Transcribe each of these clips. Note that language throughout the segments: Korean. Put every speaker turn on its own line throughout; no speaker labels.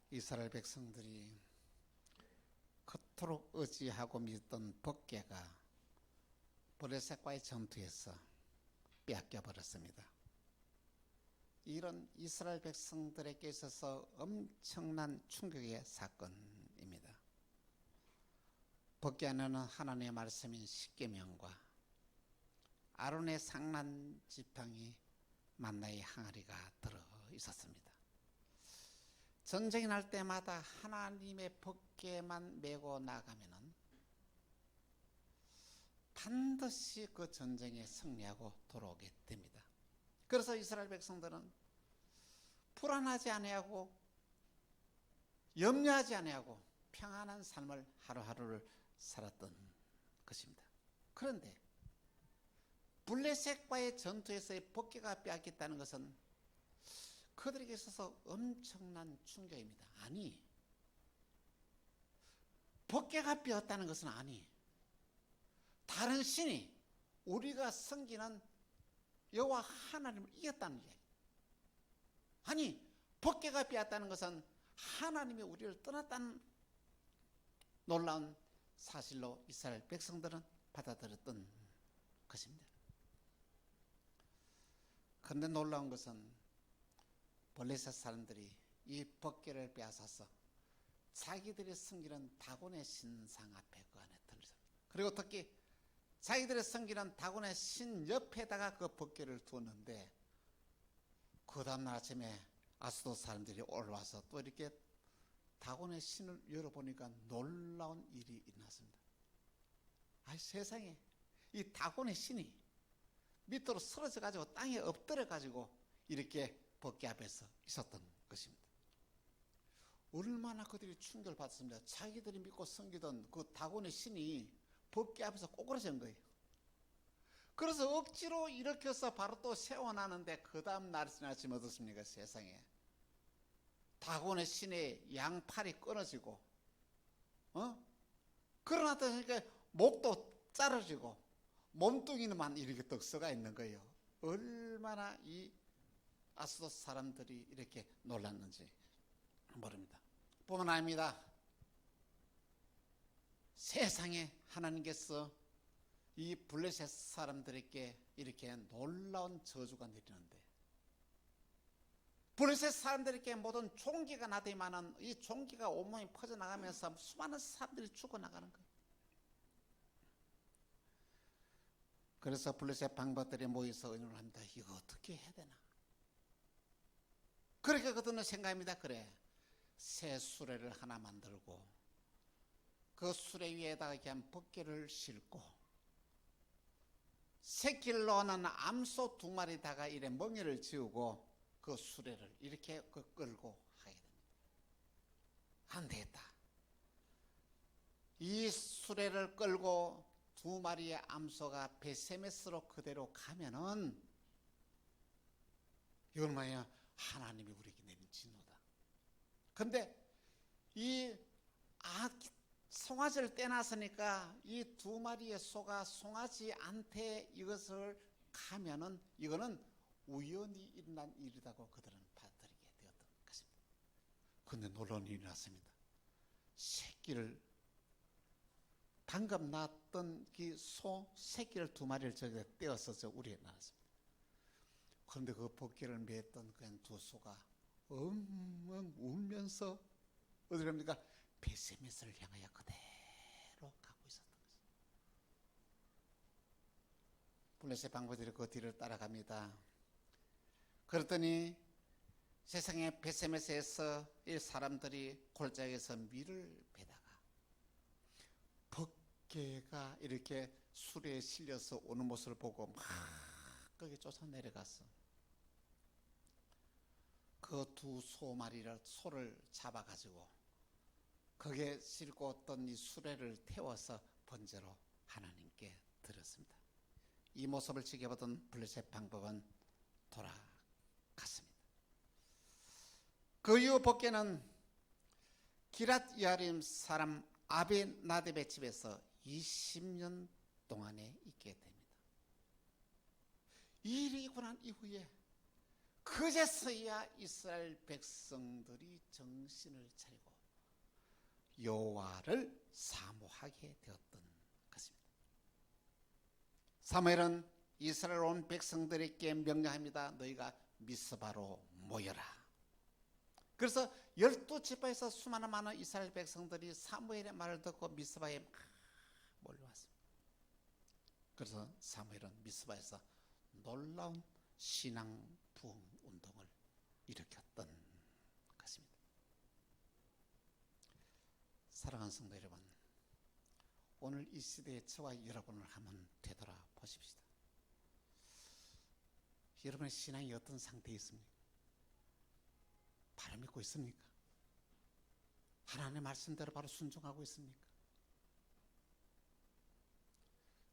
이스라엘 백성들이 그토록 의지하고 믿던 법궤가 블레셋과의 전투에서 빼앗겨 버렸습니다. 이런 이스라엘 백성들에게 있어서 엄청난 충격의 사건입니다. 법궤 안에는 하나님의 말씀인 십계명과 아론의 상란 지팡이 만나의 항아리가 들어 있었습니다. 전쟁이 날 때마다 하나님의 법궤만 메고 나가면은 반드시 그 전쟁에 승리하고 돌아오게 됩니다. 그래서 이스라엘 백성들은 불안하지 아니하고 염려하지 아니하고 평안한 삶을 하루하루를 살았던 것입니다. 그런데 블레셋과의 전투에서의 법궤가 빼앗겼다는 것은 그들에게 있어서 엄청난 충격입니다. 아니, 법궤가 빼앗겼다는 것은 아니, 다른 신이 우리가 섬기는 여호와 하나님을 이겼다는 이야기. 아니, 법궤가 빼앗겼다는 것은 하나님이 우리를 떠났다는 놀라운 사실로 이스라엘 백성들은 받아들였던 것입니다. 그런데 놀라운 것은 블레셋 사람들이 이 법궤를 빼앗아서 자기들이 섬기는 다곤의 신상 앞에 그 안에 들었습니다. 그리고 특히 자기들이 섬기는 다곤의 신 옆에다가 그 법궤를 두었는데 그 다음날 아침에 아수도 사람들이 올라와서 또 이렇게 다곤의 신을 열어보니까 놀라운 일이 일어났습니다. 아, 세상에 이 다곤의 신이 밑으로 쓰러져 가지고 땅에 엎드려 가지고 이렇게 법궤 앞에서 있었던 것입니다. 얼마나 그들이 충격을 받았습니다. 자기들이 믿고 섬기던 그 다곤의 신이 법궤 앞에서 꼬꾸라진 거예요. 그래서 억지로 일으켜서 바로 또 세워놨는데 그 다음 날 아침에 어떻습니까? 세상에 다곤의 신의 양팔이 끊어지고 그러나니까 목도 자르지고 몸뚱이만 이렇게 떡 썩어 있는 거예요. 얼마나 이 아수도 사람들이 이렇게 놀랐는지 모릅니다. 뿐만 아닙니다. 세상에 하나님께서 이 블레셋 사람들에게 이렇게 놀라운 저주가 내리는데 블레셋 사람들에게 모든 종기가 나되면은 이 종기가 온몸에 퍼져나가면서 수많은 사람들이 죽어나가는 거예요. 그래서 블레셋 방백들이 모여서 의논을 합니다. 이거 어떻게 해야 되나? 그러니까 그들은 생각합니다. 그래, 새 수레를 하나 만들고 그 수레 위에다가 그냥 법궤를 싣고 새끼를 넣는 암소 2마리다가 이래 멍에를 지우고 그 수레를 이렇게 끌고 하게 됩니다. 안 되겠다. 이 수레를 끌고 2마리의 암소가 베세메스로 그대로 가면은 이건 뭐야? 하나님이 우리에게 내린 진노다. 그런데 이 송아지를 떼놨으니까 이 2마리의 소가 송아지 한테 이것을 가면은 이거는 우연히 일어난 일이라고 그들은 받아들이게 되었던 것입니다. 그런데 놀라운 일이 났습니다. 새끼를 방금 낳았던 그 소 새끼를 2마리를 저기다 떼어서 저 우리에 낳았습니다. 그런데 그 법궤를 맸던 그 두 소가 엉엉 울면서 어디 갑니까? 베세메스를 향하여 그대로 가고 있었던 것입니다. 블레셋 방백들이 그 뒤를 따라갑니다. 그랬더니 세상에 베세메스에서 이 사람들이 골짜기에서 밀을 베다가 법궤가 이렇게 수레에 실려서 오는 모습을 보고 막 거기 쫓아 내려갔어. 그 2 소를 잡아가지고 거기에 싣고 왔던 이 수레를 태워서 번제로 하나님께 드렸습니다. 이 모습을 지켜보던 블레셋 방백은 돌아갔습니다. 그 이후 법궤는 기랏 여아림 사람 아벤나답의 집에서 20년 동안에 있게 됩니다. 이 일이 있고 난 이후에 그제서야 이스라엘 백성들이 정신을 차리고 여호와를 사모하게 되었던 것입니다. 사무엘은 이스라엘 온 백성들에게 명령합니다. 너희가 미스바로 모여라. 그래서 12지파에서 수많은 많은 이스라엘 백성들이 사무엘의 말을 듣고 미스바에 막 몰려왔습니다. 그래서 사무엘은 미스바에서 놀라운 신앙 부흥 운동을 일으켰던 것입니다. 사랑하는 성도 여러분, 오늘 이 시대의 저와 여러분을 한번 되돌아보십시다. 여러분의 신앙이 어떤 상태에 있습니까? 바로 믿고 있습니까? 하나님의 말씀대로 바로 순종하고 있습니까?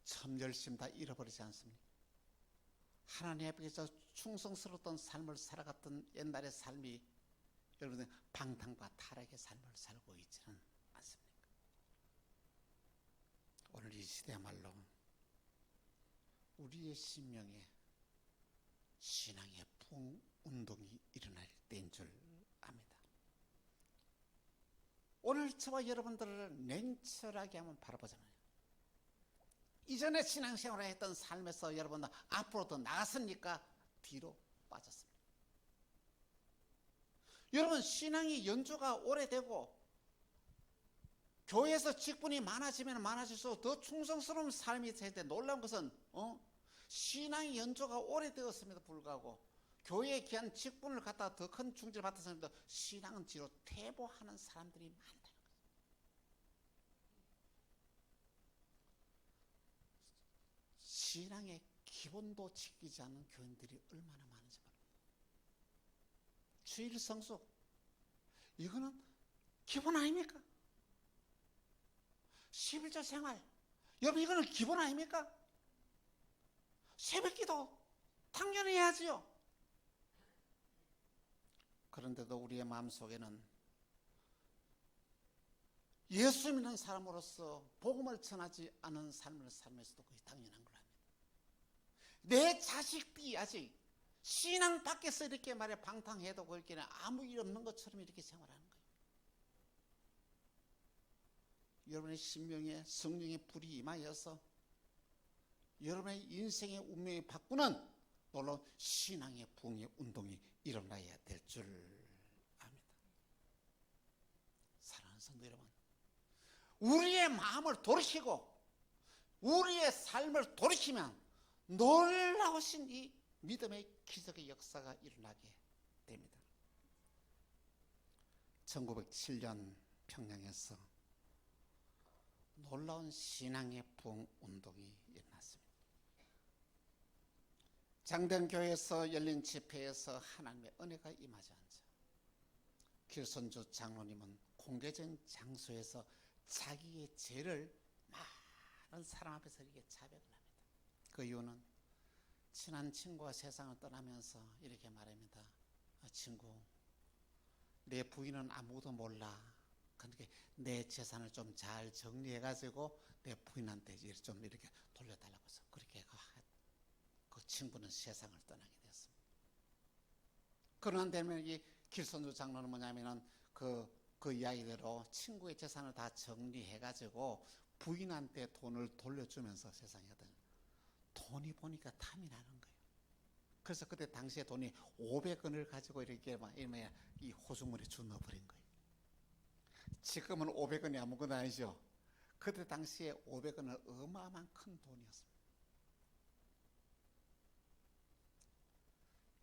참 열심 다 잃어버리지 않습니까? 하나님 앞에서 충성스러웠던 삶을 살아갔던 옛날의 삶이 여러분들 방탕과 타락의 삶을 살고 있지는 않습니까? 오늘 이 시대야말로 우리의 심령에 신앙의 부흥 운동이 일어날 때인 줄 압니다. 오늘 저와 여러분들을 냉철하게 한번 바라보자면 이전에 신앙생활을 했던 삶에서 여러분들 앞으로 더 나갔습니까? 뒤로 빠졌습니다. 여러분 신앙이 연주가 오래되고 교회에서 직분이 많아지면 많아질수록 더 충성스러운 삶이 있을 때 놀라운 것은 신앙의 연주가 오래되었음에도 불구하고 교회에 귀한 직분을 갖다가 더 큰 충질을 받았습니다. 신앙은 뒤로 퇴보하는 사람들이 많다는 거예요. 신앙의 기본도 지키지 않는 교인들이 얼마나 많은지 모릅니다. 주일 성수 이거는 기본 아닙니까? 11조 생활 여러분 이거는 기본 아닙니까? 새벽기도 당연히 해야지요. 그런데도 우리의 마음속에는 예수 믿는 사람으로서 복음을 전하지 않은 삶을 살면서도 그게 당연한 걸 압니다. 내 자식들이 아직 신앙 밖에서 이렇게 말해 방탕해도 그렇게 아무 일 없는 것처럼 이렇게 생활하는 거예요. 여러분의 심령에 성령의 불이 임하여서 여러분의 인생의 운명이 바꾸는 놀라운 신앙의 부흥의 운동이 일어나야 될 줄 압니다. 사랑하는 성도 여러분, 우리의 마음을 돌이키고 우리의 삶을 돌이키면 놀라우신 이 믿음의 기적의 역사가 일어나게 됩니다. 1907년 평양에서 놀라운 신앙의 부흥 운동이 일어났습니다. 장대교회에서 열린 집회에서 하나님의 은혜가 임하지 않자 길선주 장로님은 공개적인 장소에서 자기의 죄를 많은 사람 앞에서 이렇게 자백을 합니다. 그 이유는 친한 친구가 세상을 떠나면서 이렇게 말합니다. 친구, 내 부인은 아무도 몰라. 그러니까 내 재산을 좀 잘 정리해가지고 내 부인한테 좀 이렇게 돌려달라고 해서 그렇게 그 친구는 세상을 떠나게 되었습니다. 그러는 데면 이 길선주 장로는 뭐냐면은 그 이야기대로 친구의 재산을 다 정리해가지고 부인한테 돈을 돌려주면서 세상에 돈이 보니까 탐이 나는 거예요. 그래서 그때 당시에 돈이 500원을 가지고 이렇게 막 이 호수물에 넣어버린 거예요. 지금은 500원이 아무것도 아니죠. 그때 당시에 500원은 어마어마한 큰 돈이었습니다.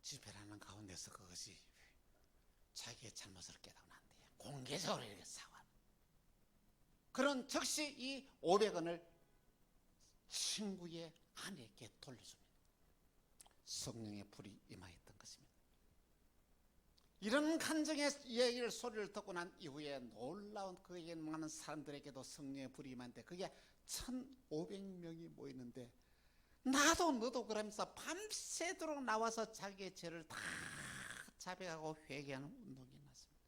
집회라는 가운데서 그것이 자기의 잘못을 깨닫고 난 뒤에 공개적으로 이렇게 사과합니다. 그런 즉시 이 500원을 친구의 아내에게 돌려줍니다. 성령의 불이 임하였던 것입니다. 이런 간증의 얘기를 소리를 듣고 난 이후에 놀라운 그에게 많은 사람들에게도 성령의 불이 임하는데 그게 1,500명이 모이는데 나도 너도 그러면서 밤새도록 나와서 자기의 죄를 다 자백하고 회개하는 운동이 났습니다.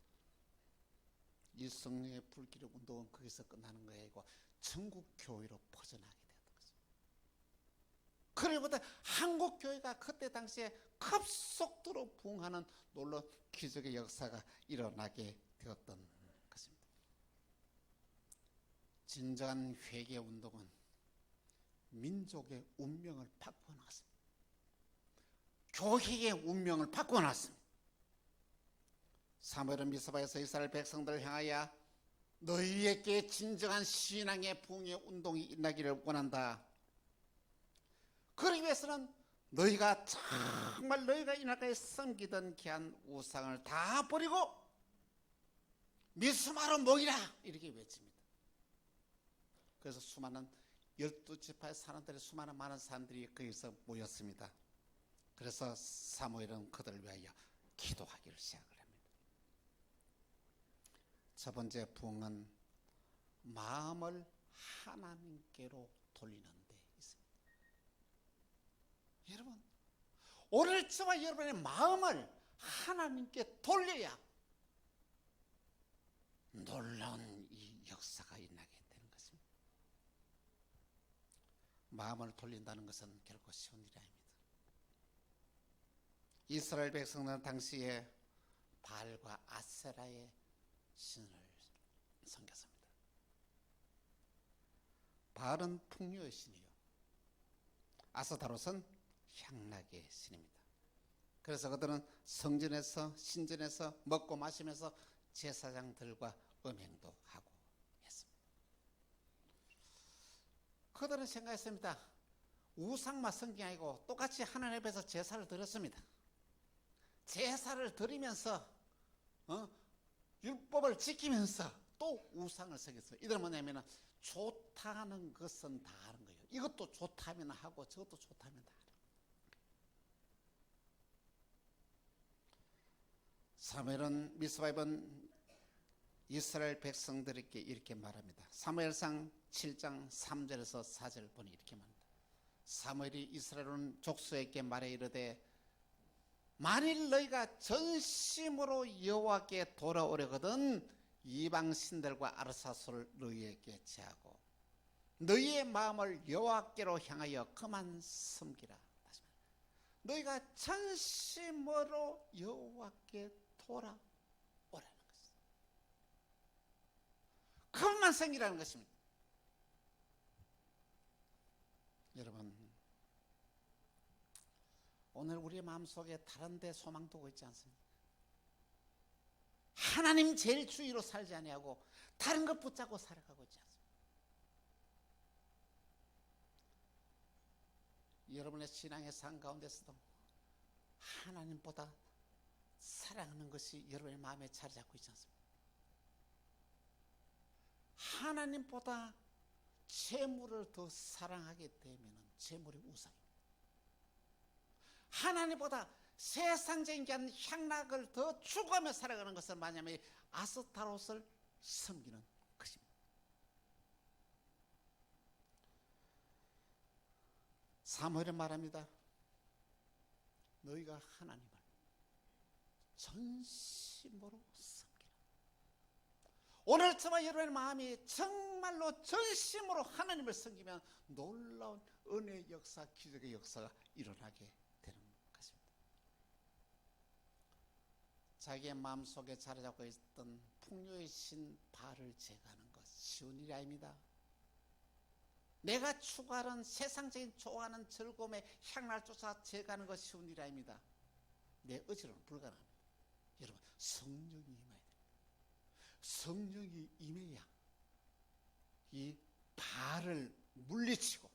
이 성령의 불기록 운동은 거기서 끝나는 거이고 전국 교회로 퍼져나게 되었던 것입니다. 그리고보다 한국 교회가 그때 당시에 급속도로 부흥하는 놀라운 기적의 역사가 일어나게 되었던 것입니다. 진정한 회개 운동은 민족의 운명을 바꾸어 나갔습니다. 교회의 운명을 바꾸어 나갔습니다. 사무엘은 미스바에서 이스라엘 백성들을 향하여 너희에게 진정한 신앙의 부흥의 운동이 일어나기를 원한다. 그러기 위해서는 너희가 정말 너희가 이날까지 섬기던 귀한 우상을 다 버리고 미스바로 모이라 이렇게 외칩니다. 그래서 수많은 12지파의 사람들이 수많은 많은 사람들이 거기서 모였습니다. 그래서 사무엘은 그들을 위하여 기도하기를 시작을 합니다. 첫 번째 부흥은 마음을 하나님께로 돌리는 데 있습니다. 여러분, 오늘 저와 여러분의 마음을 하나님께 돌려야 놀라운 이 역사가 일어나게 되는 것입니다. 마음을 돌린다는 것은 결코 쉬운 일이 아닙니다. 이스라엘 백성들은 당시에 바알과 아세라의 신을 섬겼습니다. 바알은 풍요의 신이요, 아스타롯은 향락의 신입니다. 그래서 그들은 성전에서 신전에서 먹고 마시면서 제사장들과 음행도 하고 했습니다. 그들은 생각했습니다. 우상만 섬긴 게 아니고 똑같이 하나님 앞에서 제사를 드렸습니다. 제사를 드리면서 율법을 지키면서 또 우상을 섬겼어요. 이들은 뭐냐면 좋다는 것은 다 하는 거예요. 이것도 좋다면 하고 저것도 좋다면 다 하는 거예요. 사무엘은 미스바입은 이스라엘 백성들에게 이렇게 말합니다. 사무엘상 7장 3절에서 4절 보니 이렇게 말합니다. 사무엘이 이스라엘 온 족속에게 말해 이르되 만일 너희가 전심으로 여호와께 돌아오려거든 이방 신들과 아르사소를 너희에게 제하고 너희의 마음을 여호와께로 향하여 그만 섬기라. 너희가 전심으로 여호와께 돌아오라는 것입니다. 그것만 섬기라는 것입니다. 여러분, 오늘 우리의 마음속에 다른 데 소망 두고 있지 않습니까? 하나님 제일 주의로 살지 아니하고 다른 것 붙잡고 살아가고 있지 않습니까? 여러분의 신앙의 삶 가운데서도 하나님보다 사랑하는 것이 여러분의 마음에 자리 잡고 있지 않습니까? 하나님보다 재물을 더 사랑하게 되면 재물이 우상입니다. 하나님보다 세상적인 향락을 더 추구하며 살아가는 것은 뭐냐면 아스타롯을 섬기는 것입니다. 사무엘은 말합니다. 너희가 하나님을 전심으로 섬기라. 오늘 저와 여러분의 마음이 정말로 전심으로 하나님을 섬기면 놀라운 은혜의 역사, 기적의 역사가 일어나게 되는 것입니다. 자기의 마음속에 자리 잡고 있던 풍요의 신 바알을 제거하는 것 쉬운 일이 아닙니다. 내가 추구하는 세상적인 좋아하는 즐거움의 향락을 쫓아 제거하는 것 쉬운 일이 아닙니다. 내 의지로는 불가능합니다. 여러분, 성령이 임해야 됩니다. 성령이 임해야 이 바알을 물리치고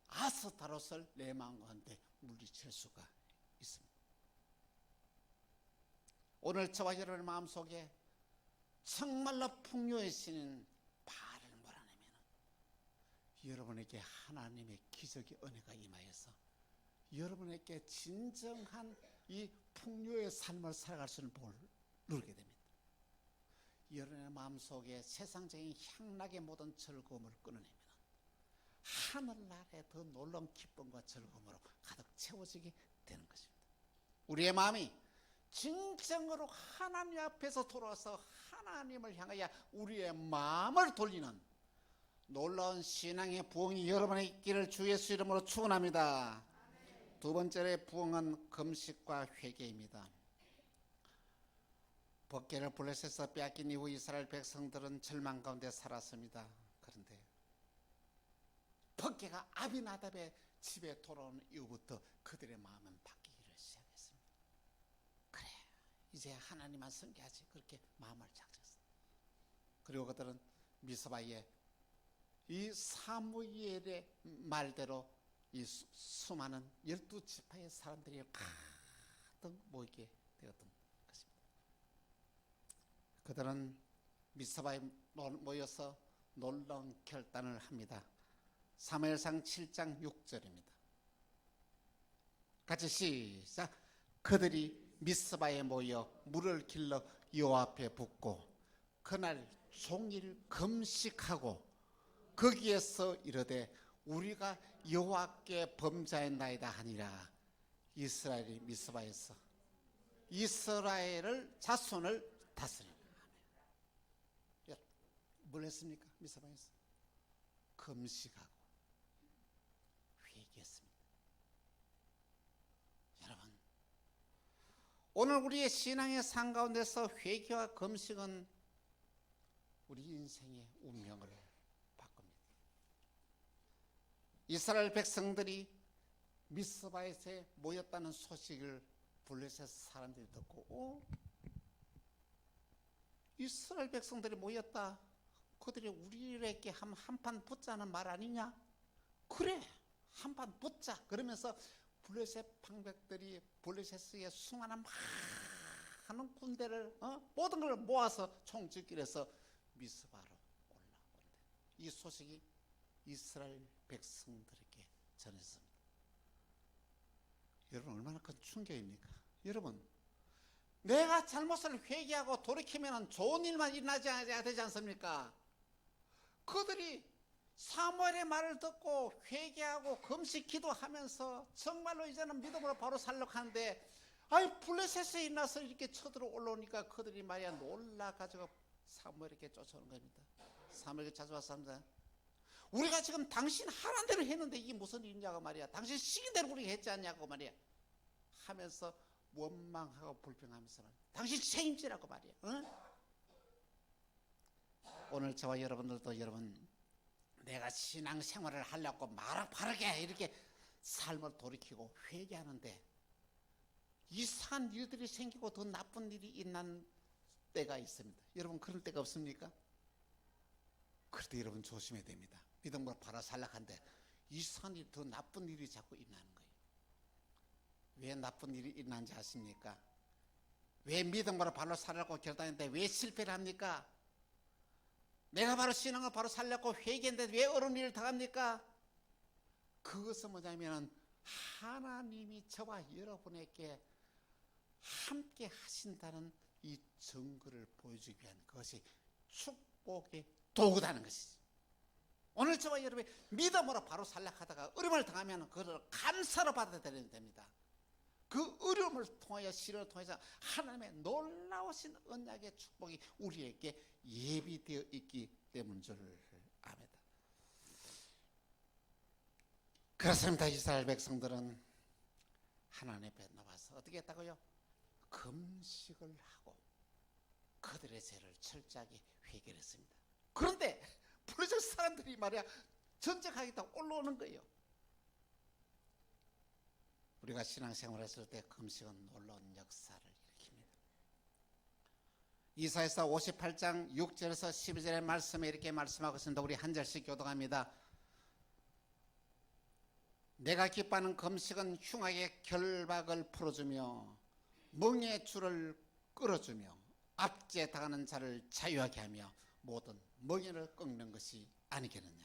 아스타롯을 내 마음 가운데 물리칠 수가 있습니다. 오늘 저와 여러분의 마음속에 정말로 풍요의 신인 바알을 몰아내면 여러분에게 하나님의 기적의 은혜가 임하여서 여러분에게 진정한 이 풍요의 삶을 살아갈 수 있는 복을 누리게 됩니다. 여러분의 마음속에 세상적인 향락의 모든 즐거움을 끊어내면 하늘나라의 더 놀라운 기쁨과 즐거움으로 가득 채워지게 되는 것입니다. 우리의 마음이 진정으로 하나님 앞에서 돌아와서 하나님을 향하여 우리의 마음을 돌리는 놀라운 신앙의 부흥이 여러분의 있기를 주 예수 이름으로 축원합니다. 두 번째 부흥은 금식과 회개입니다. 법궤를 블레셋에서 빼앗긴 이후 이스라엘 백성들은 절망 가운데 살았습니다. 그런데 법궤가 아비나답의 집에 돌아온 이후부터 그들의 마음은 바뀌기를 시작했습니다. 그래, 이제 하나님만 섬겨야지, 그렇게 마음을 작졌어. 그리고 그들은 미스바에 이 사무엘의 말대로 이 수많은 12지파의 사람들이 가득 모이게 되었던 것입니다. 그들은 미스바에 모여서 놀라운 결단을 합니다. 사무엘상 7장 6절입니다. 같이 시작. 그들이 미스바에 모여 물을 길러 여호와 앞에 붓고 그날 종일 금식하고 거기에서 이르되 우리가 여호와께 범죄하였나이다 하니라. 이스라엘이 미스바에서 이스라엘을 자손을 다스리라. 뭘 했습니까? 미스바에서 금식하고 회개했습니다. 여러분, 오늘 우리의 신앙의 산 가운데서 회개와 금식은 우리 인생의 운명을 바꿉니다. 이스라엘 백성들이 미스바에서 모였다는 소식을 블레셋 사람들이 듣고 이스라엘 백성들이 모였다, 그들이 우리에게 한판 붙자는 말 아니냐? 그래, 한판 붙자. 그러면서 블레셋 방백들이 블레셋의 수많은 많은 군대를 모든 걸 모아서 총집길에서 미스바로 올라온다. 이 소식이 이스라엘 백성들에게 전했습니다. 여러분, 얼마나 큰 충격입니까? 여러분, 내가 잘못을 회개하고 돌이키면 좋은 일만 일어나지 되지 않습니까? 그들이 사무엘의 말을 듣고 회개하고 금식 기도하면서 정말로 이제는 믿음으로 바로 살려고 하는데, 블레셋에 일어나서 이렇게 쳐들어 올라오니까 그들이 말이야 놀라가지고 사무엘에게 쫓아오는 겁니다. 사무엘에게 찾아왔습니다. 우리가 지금 당신 하라는 대로 했는데 이게 무슨 일이냐고 말이야. 당신 시킨 대로 우리가 했지 않냐고 말이야. 하면서 원망하고 불평하면서 말이야. 당신 책임지라고 말이야. 오늘 저와 여러분들도 여러분, 내가 신앙생활을 하려고 바르게 이렇게 삶을 돌이키고 회개하는데 이상한 일들이 생기고 더 나쁜 일이 있는 때가 있습니다. 여러분, 그럴 때가 없습니까? 그럴 때 여러분 조심해야 됩니다. 믿음으로 바로 살락한데 이상한 일, 더 나쁜 일이 자꾸 일어나는 거예요. 왜 나쁜 일이 일어난지 아십니까? 왜 믿음으로 바로 살라고 결단했는데 왜 실패를 합니까? 내가 바로 신앙을 바로 살려고 회개했는데 왜 어려운 일을 당합니까? 그것은 뭐냐면 하나님이 저와 여러분에게 함께 하신다는 이 증거를 보여주기 위한 것이 축복의 도구다는 것이지. 오늘 저와 여러분이 믿음으로 바로 살락하다가 어려움을 당하면 그것을 감사로 받아들여야 됩니다. 그 어려움을 통하여 시련을 통해서 하나님의 놀라우신 언약의 축복이 우리에게 예비되어 있기 때문인 줄 압니다. 그렇습니다. 이스라엘 백성들은 하나님 앞에 나와서 어떻게 했다고요? 금식을 하고 그들의 죄를 철저하게 회개했습니다. 그런데 블레셋 사람들이 말이야 전쟁하겠다고 올라오는 거예요. 우리가 신앙생활을 했을 때 금식은 놀라운 역사를 일으킵니다. 이사야서 58장 6절에서 12절의 말씀에 이렇게 말씀하고 있습니다. 우리 한 절씩 교독합니다. 내가 기뻐하는 금식은 흉악의 결박을 풀어주며 멍의 줄을 끌어주며 압제에 당하는 자를 자유하게 하며 모든 멍에를 꺾는 것이 아니겠느냐.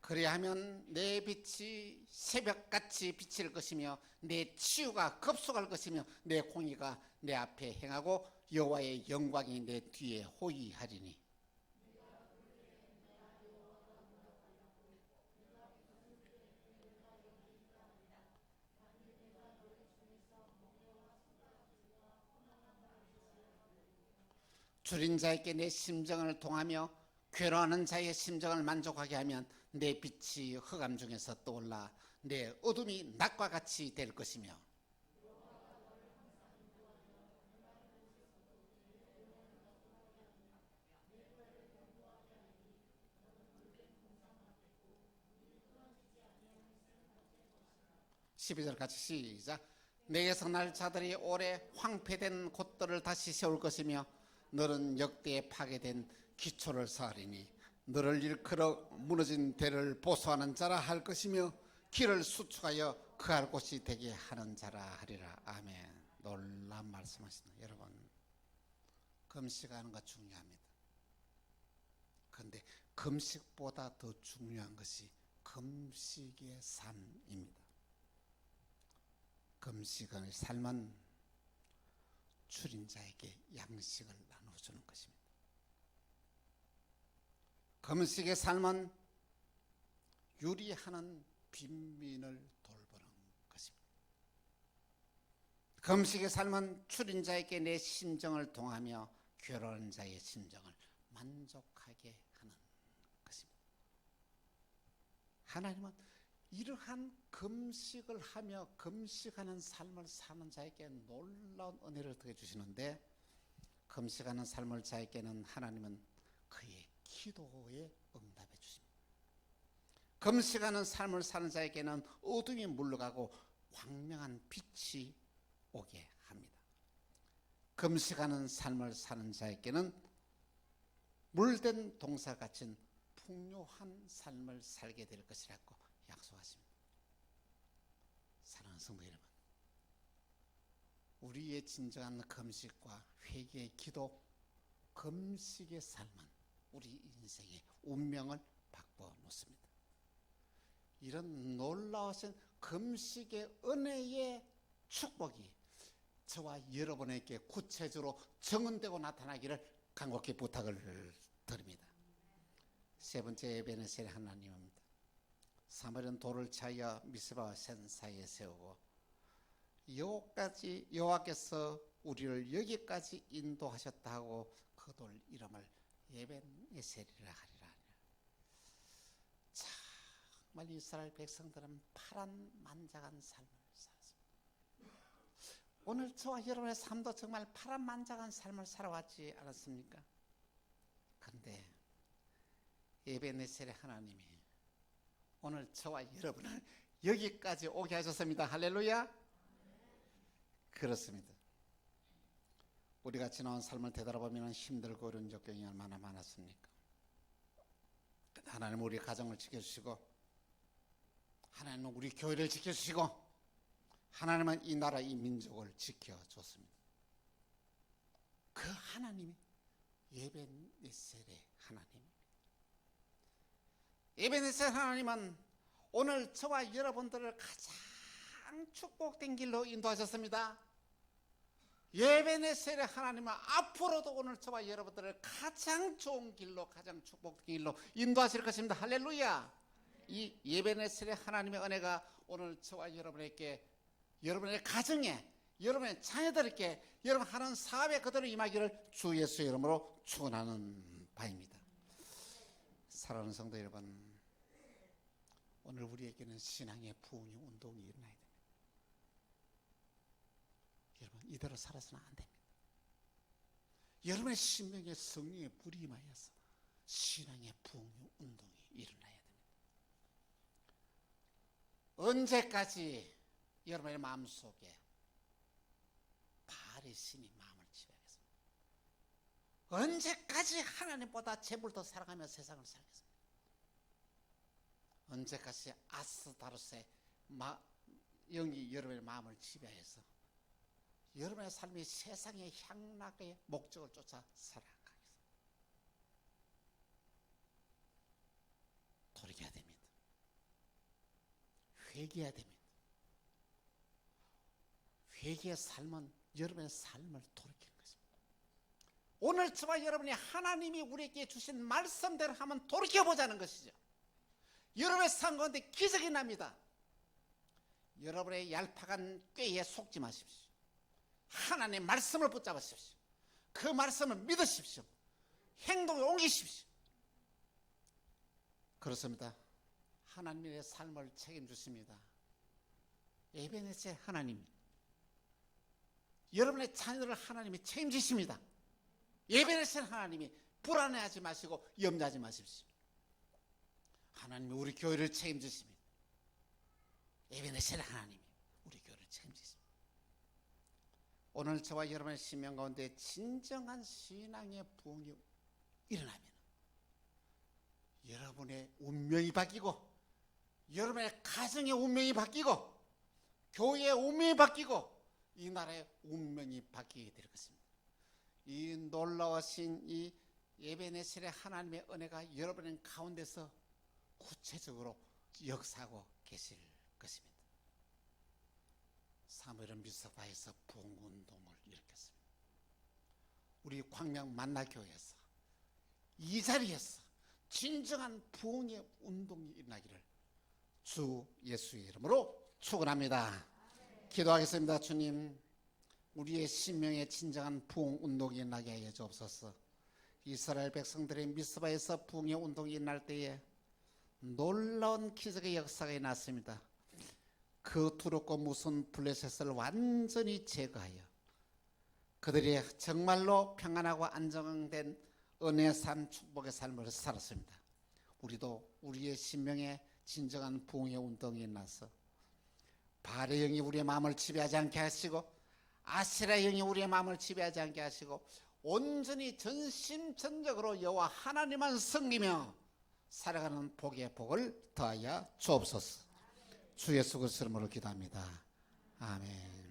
그리하면 내 빛이 새벽같이 비칠 것이며 내 치유가 급속할 것이며 내 공의가 내 앞에 행하고 여호와의 영광이 내 뒤에 호위하리니. 줄인 자에게 내 심정을 동하며 괴로워하는 자의 심정을 만족하게 하면 내 빛이 흑암 중에서 떠올라 내 어둠이 낮과 같이 될 것이며 12절 같이 시작. 내게서 날 자들이 오래 황폐된 곳들을 다시 세울 것이며 너는 역대에 파괴된 기초를 쌓으리니 너를 일컬어 무너진 대를 보수하는 자라 할 것이며 길을 수축하여 그할 곳이 되게 하는 자라 하리라. 아멘. 놀라운 말씀하시네. 여러분, 금식하는 거 중요합니다. 그런데 금식보다 더 중요한 것이 금식의 삶입니다. 금식의 삶은 줄인 자에게 양식을 나눠주는 것입니다. 금식의 삶은 유리하는 빈민을 돌보는 것입니다. 금식의 삶은 줄인 자에게 내 심정을 동하며 괴로운 자의 심정을 만족하게 하는 것입니다. 하나님은 이러한 금식을 하며 금식하는 삶을 사는 자에게 놀라운 은혜를 더해 주시는데, 금식하는 삶을 자에게는 하나님은 그의 기도에 응답해 주십니다. 금식하는 삶을 사는 자에게는 어둠이 물러가고 광명한 빛이 오게 합니다. 금식하는 삶을 사는 자에게는 물된 동사 같은 풍요한 삶을 살게 될 것이라고 약속하십니다. 사랑하는 성도 여러분, 우리의 진정한 금식과 회개의 기도, 금식의 삶은 우리 인생의 운명을 바꿔 놓습니다. 이런 놀라우신 금식의 은혜의 축복이 저와 여러분에게 구체적으로 정언되고 나타나기를 간곡히 부탁을 드립니다. 세 번째 에베네셀 하나님입니다. 사무엘은 돌을 차여 미스바와 센 사이에 세우고 여호와께서 우리를 여기까지 인도하셨다 하고 그 돌 이름을 에벤에셀이라 하리라. 정말 이스라엘 백성들은 파란만장한 삶을 살았습니다. 오늘 저와 여러분의 삶도 정말 파란만장한 삶을 살아왔지 않았습니까? 그런데 에벤에셀의 하나님이 오늘 저와 여러분을 여기까지 오게 하셨습니다. 할렐루야. 그렇습니다. 우리가 지나온 삶을 되돌아보면 힘들고 어려운 적경이 얼마나 많았습니까? 하나님은 우리 가정을 지켜주시고, 하나님은 우리 교회를 지켜주시고, 하나님은 이 나라 이 민족을 지켜줬습니다. 그 하나님이 에벤에셀의 하나님입니다. 에벤에셀 하나님은 오늘 저와 여러분들을 가장 축복된 길로 인도하셨습니다. 에벤에셀의 하나님은 앞으로도 오늘 저와 여러분들을 가장 좋은 길로, 가장 축복된 길로 인도하실 것입니다. 할렐루야. 이 에벤에셀의 하나님의 은혜가 오늘 저와 여러분에게, 여러분의 가정에, 여러분의 자녀들에게, 여러분 하는 사업에 그대로 임하기를 주 예수의 이름으로 축원하는 바입니다. 사랑하는 성도 여러분, 오늘 우리에게는 신앙의 부흥의 운동이 일어나야 됩니다. 여러분, 이대로 살아서는 안 됩니다. 여러분의 심령에 성령의 불이 임하여서 신앙의 부흥의 운동이 일어나야 됩니다. 언제까지 여러분의 마음속에 바알의 신이 마음을 지배하겠습니까? 언제까지 하나님보다 재물을 더 사랑하며 세상을 살겠습니까? 언제까지 아스타로스의 영이 여러분의 마음을 지배해서 여러분의 삶이 세상의 향락의 목적을 쫓아 살아가겠습니까? 돌이켜야 됩니다. 회개해야 됩니다. 회개의 삶은 여러분의 삶을 돌이키는 것입니다. 오늘 저와 여러분이 하나님이 우리에게 주신 말씀대로 한번 돌이켜보자는 것이죠. 여러분의 삶 가운데 기적이 납니다. 여러분의 얄팍한 꾀에 속지 마십시오. 하나님의 말씀을 붙잡으십시오. 그 말씀을 믿으십시오. 행동에 옮기십시오. 그렇습니다. 하나님의 삶을 책임주십니다. 에베네셀 하나님, 여러분의 자녀들을 하나님이 책임지십니다. 에베네셀 하나님이 불안해하지 마시고 염려하지 마십시오. 하나님이 우리 교회를 책임지십니다. 에베네셀 하나님이 우리 교회를 책임지십니다. 오늘 저와 여러분의 심령 가운데 진정한 신앙의 부흥이 일어나면 여러분의 운명이 바뀌고, 여러분의 가정의 운명이 바뀌고, 교회의 운명이 바뀌고, 이 나라의 운명이 바뀌게 될 것입니다. 이 놀라우신 이 에베네셀의 하나님의 은혜가 여러분의 가운데서 구체적으로 역사하고 계실 것입니다. 사무엘은 미스바에서 부흥운동을 일으켰습니다. 우리 광명 만나교회에서 이 자리에서 진정한 부흥의 운동이 일어나기를 주 예수의 이름으로 축원합니다. 기도하겠습니다. 주님, 우리의 심령에 진정한 부흥 운동이 일어나게 하여 주옵소서. 이스라엘 백성들의 미스바에서 부흥의 운동이 일어날 때에 놀라운 기적의 역사가 일어났습니다. 그 두렵고 무서운 블레셋을 완전히 제거하여 그들이 정말로 평안하고 안정된 은혜의 삶, 축복의 삶을 살았습니다. 우리도 우리의 심령에 진정한 부흥의 운동이 일어나서 바알의 영이 우리의 마음을 지배하지 않게 하시고, 아세라의 영이 우리의 마음을 지배하지 않게 하시고, 온전히 전심전적으로 여호와 하나님만 섬기며 살아가는 복의 복을 더하여 주옵소서. 주 예수 그리스도 이름으로 기도합니다. 아멘.